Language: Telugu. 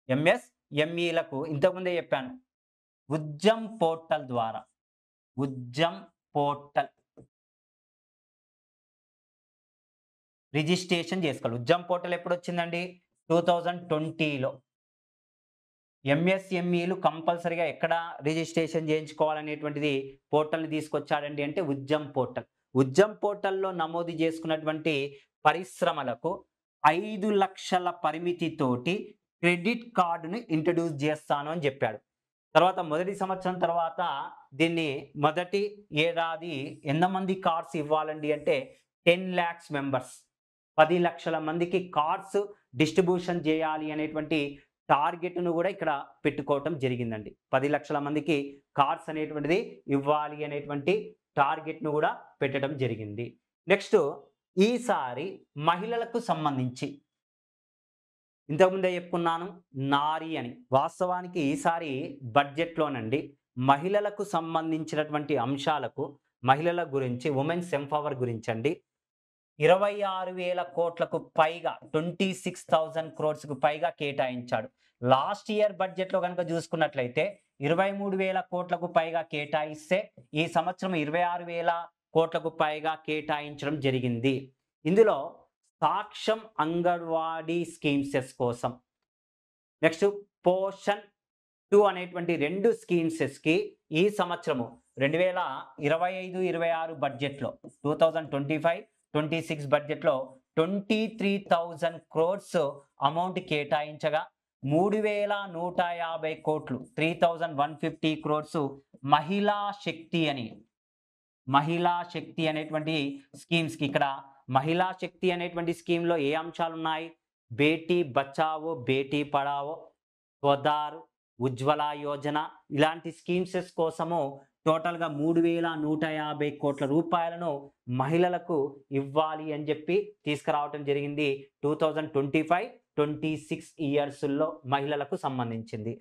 ఎంఎస్ఎంఈలకు ఇంతకుముందే చెప్పాను. ఉద్యమ్ పోర్టల్ ద్వారా. ఉద్యమ్ పోర్టల్ రిజిస్ట్రేషన్ చేసుకోవాలి. ఉద్యమ్ పోర్టల్ ఎప్పుడొచ్చిందండి? 2020లో. ఎంఎస్ఎంఈలు కంపల్సరీగా ఎక్కడ రిజిస్ట్రేషన్ చేయించుకోవాలనేటువంటిది పోర్టల్‌ని తీసుకొచ్చాడండి అంటే ఉద్యమ్ పోర్టల్. ఉద్యమ్ పోర్టల్‌లో నమోదు చేసుకున్నటువంటి పరిశ్రమలకు 5,00,000 పరిమితితోటి క్రెడిట్ కార్డ్‌ని ఇంట్రొడ్యూస్ చేస్తాను అని చెప్పాడు. తర్వాత మొదటి సంవత్సరం తర్వాత దీన్ని మొదటి ఏడాది ఎంతమంది కార్డ్స్ ఇవ్వాలండి అంటే 10,00,000 మెంబర్స్. 10,00,000 మందికి కార్డ్స్ డిస్ట్రిబ్యూషన్ చేయాలి అనేటువంటి టార్గెట్‌ను గూడా ఇక్కడ పెట్టుకోవటం జరిగిందండి. 10,00,000 మందికి కార్డ్స్ అనేటువంటిది ఇవ్వాలి అనేటువంటి టార్గెట్‌ను గూడా పెట్టడం జరిగింది. నెక్స్ట్ ఈసారి మహిళలకు సంబంధించి ఇంతకుముందే చెప్పుకున్నాను నారి అని. వాస్తవానికి ఈసారి బడ్జెట్‌లోనండి మహిళలకు సంబంధించినటువంటి అంశాలకు మహిళల గురించి వుమెన్స్ ఎంపవర్ గురించండి 26,000 కోట్లకు పైగా 26,000 క్రోర్స్‌కు పైగా కేటాయించాడు. లాస్ట్ ఇయర్ బడ్జెట్‌లో గనుక చూసుకున్నట్లయితే 23,000 కోట్లకు పైగా కేటాయిస్తే ఈ సంవత్సరం 26,000 కోట్లకు పైగా కేటాయించడం జరిగింది. ఇందులో సాక్షం అంగన్వాడీ స్కీమ్సెస్ కోసం. నెక్స్ట్ పోషణ్ 2 అనేటువంటి 2 స్కీమ్సెస్‌కి ఈ సంవత్సరము 2025-26 బడ్జెట్‌లో 2025-26 బడ్జెట్‌లో 23,000 క్రోర్స్ అమౌంట్ కేటాయించగా 3,150 కోట్లు 3,150 క్రోర్స్ మహిళా శక్తి అని. మహిళా శక్తి అనేటువంటి స్కీమ్స్‌కి ఇక్కడ మహిళా శక్తి అనేటువంటి స్కీమ్‌లో ఏ అంశాలున్నాయి? బేటీ బచావో, బేటీ పడావో, స్వధార్, ఉజ్వల యోజన ఇలాంటి స్కీమ్సెస్ కోసము టోటల్‌గా 3,150 కోట్ల రూపాయలను మహిళలకు ఇవ్వాలి అని చెప్పి తీసుకురావటం జరిగింది. 2025-26 ఇయర్స్‌లో మహిళలకు సంబంధించింది.